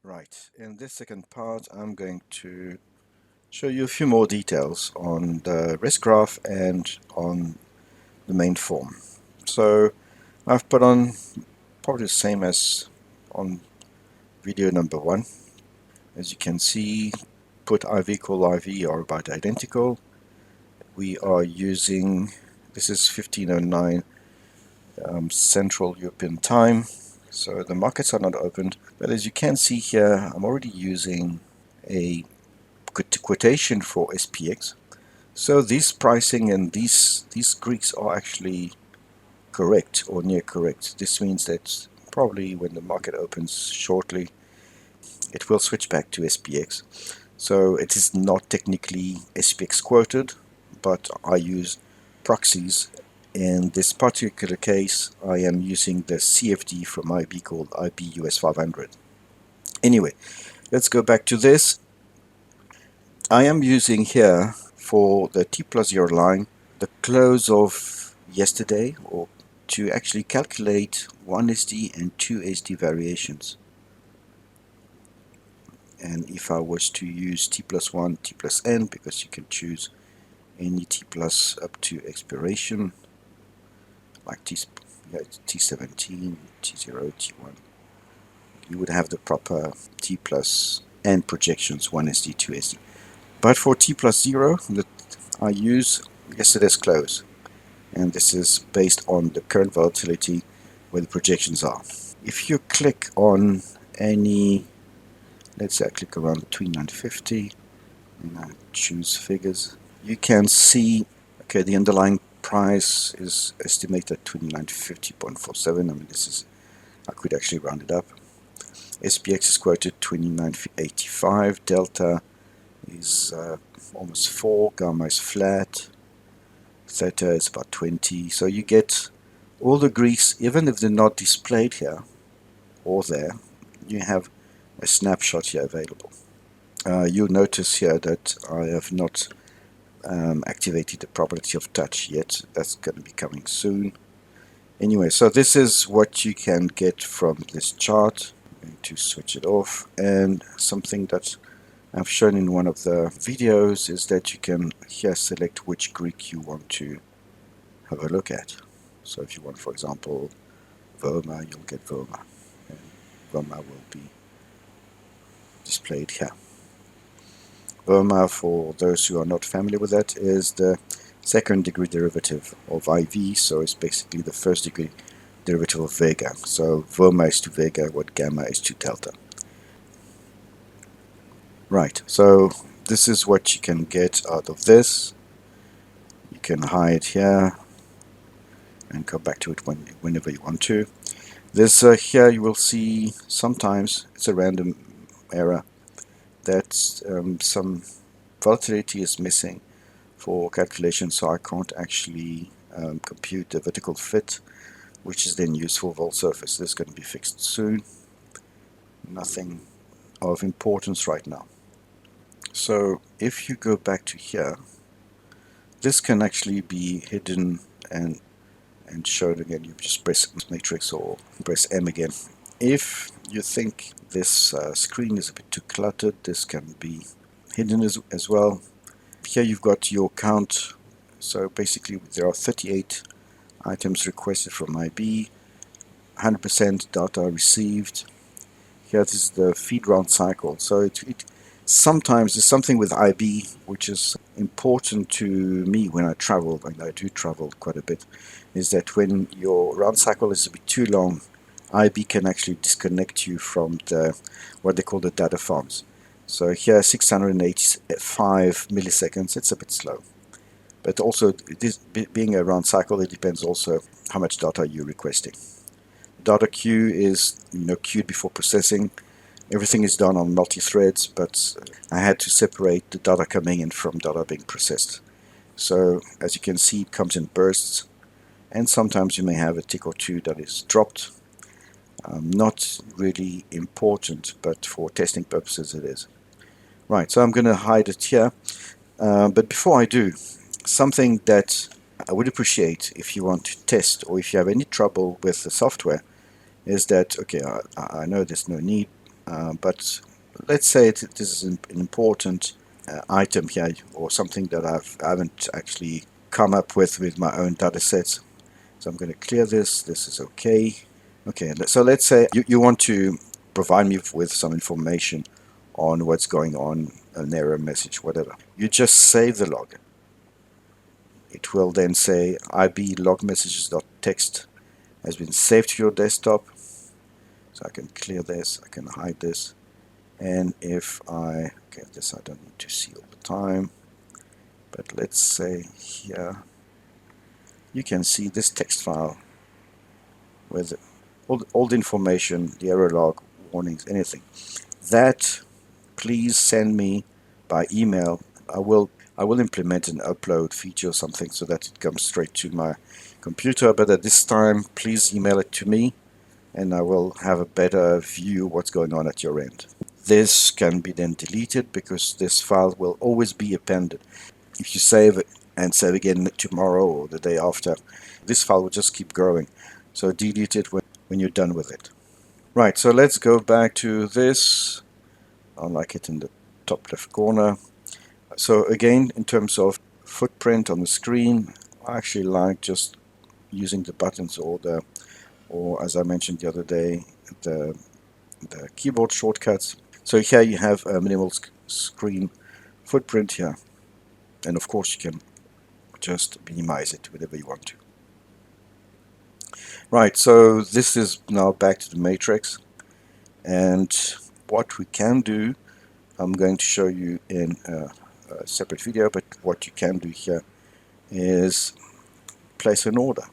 Right, in this second part I'm going to show you a few more details on the risk graph and on the main form. So I've put on probably the same as on video number 1. As you can see, put IV equal IV are about identical. We are using, this is 1509 Central European time, so the markets are not opened, but as you can see here I'm already using a quotation for SPX. So this pricing and these Greeks are actually correct or near correct. This means that probably when the market opens shortly, it will switch back to SPX. So it is not technically SPX quoted, but I use proxies. In this particular case, I am using the CFD from IB called IB US 500. Anyway, let's go back to this. I am using here for the T plus 0 line the close of yesterday, or to actually calculate 1 SD and 2 SD variations. And if I was to use T plus 1, T plus N, because you can choose any T plus up to expiration, like T17, T0, T1, you would have the proper T plus N projections, 1 SD, 2 SD. But for T plus 0, I use yesterday's close. And this is based on the current volatility where the projections are. If you click on any, let's say I click around the 2950 and I choose figures, you can see, okay, the underlying price is estimated at 2950.47. I mean, this is, I could actually round it up. SPX is quoted 2985, delta is almost 4, gamma is flat, theta is about 20. So you get all the Greeks, even if they're not displayed here or there, you have a snapshot here available. You'll notice here that I have not activated the probability of touch yet. That's going to be coming soon. Anyway, so this is what you can get from this chart. I'm going to switch it off, and something that I've shown in one of the videos is that you can here select which Greek you want to have a look at. So if you want, for example, VOMA, you'll get VOMA, and VOMA will be displayed here. VOMA, for those who are not familiar with that, is the second degree derivative of IV, so it's basically the first degree derivative of Vega. So VOMA is to Vega what gamma is to delta. Right, so this is what you can get out of this. You can hide here and come back to it whenever you want to. This here you will see sometimes it's a random error that some volatility is missing for calculation, so I can't actually compute the vertical fit, which is then used for vol surface. This is going to be fixed soon. Nothing of importance right now. So if you go back to here, this can actually be hidden and shown again. You just press matrix or press M again. If you think this screen is a bit too cluttered, this can be hidden as well. Here you've got your count. So basically there are 38 items requested from IB, 100% data received. Here this is the feed round cycle. So it sometimes there's something with IB which is important to me when I travel, and I do travel quite a bit, is that when your round cycle is a bit too long, IB can actually disconnect you from the what they call the data farms. So here 685 milliseconds, it's a bit slow. But also, this being a round cycle, it depends also how much data you're requesting. Data queue is queued before processing. Everything is done on multi-threads, but I had to separate the data coming in from data being processed. So as you can see, it comes in bursts, and sometimes you may have a tick or two that is dropped. Not really important, but for testing purposes it is. Right, so I'm going to hide it here. But before I do, something that I would appreciate if you want to test or if you have any trouble with the software is that, okay, I know there's no need, but let's say this is an important item here, or something that I haven't actually come up with my own data sets. So I'm going to clear this. This is okay. Okay, so let's say you want to provide me with some information on what's going on, an error message, whatever. You just save the log. It will then say IB log messages.txt has been saved to your desktop. So I can clear this, I can hide this. And if okay, this I don't need to see all the time, but let's say here, you can see this text file with all the information, the error log, warnings, anything. That please send me by email. I will implement an upload feature or something so that it comes straight to my computer, but at this time please email it to me and I will have a better view what's going on at your end. This can be then deleted because this file will always be appended. If you save it and save again tomorrow or the day after, this file will just keep growing. So delete it when you're done with it. Right, so let's go back to this. I like it in the top left corner. So again, in terms of footprint on the screen, I actually like just using the buttons or as I mentioned the other day, the keyboard shortcuts. So here you have a minimal screen footprint here. And of course you can just minimize it whenever you want to. Right, so this is now back to the matrix. And what we can do, I'm going to show you in a separate video, but what you can do here is place an order.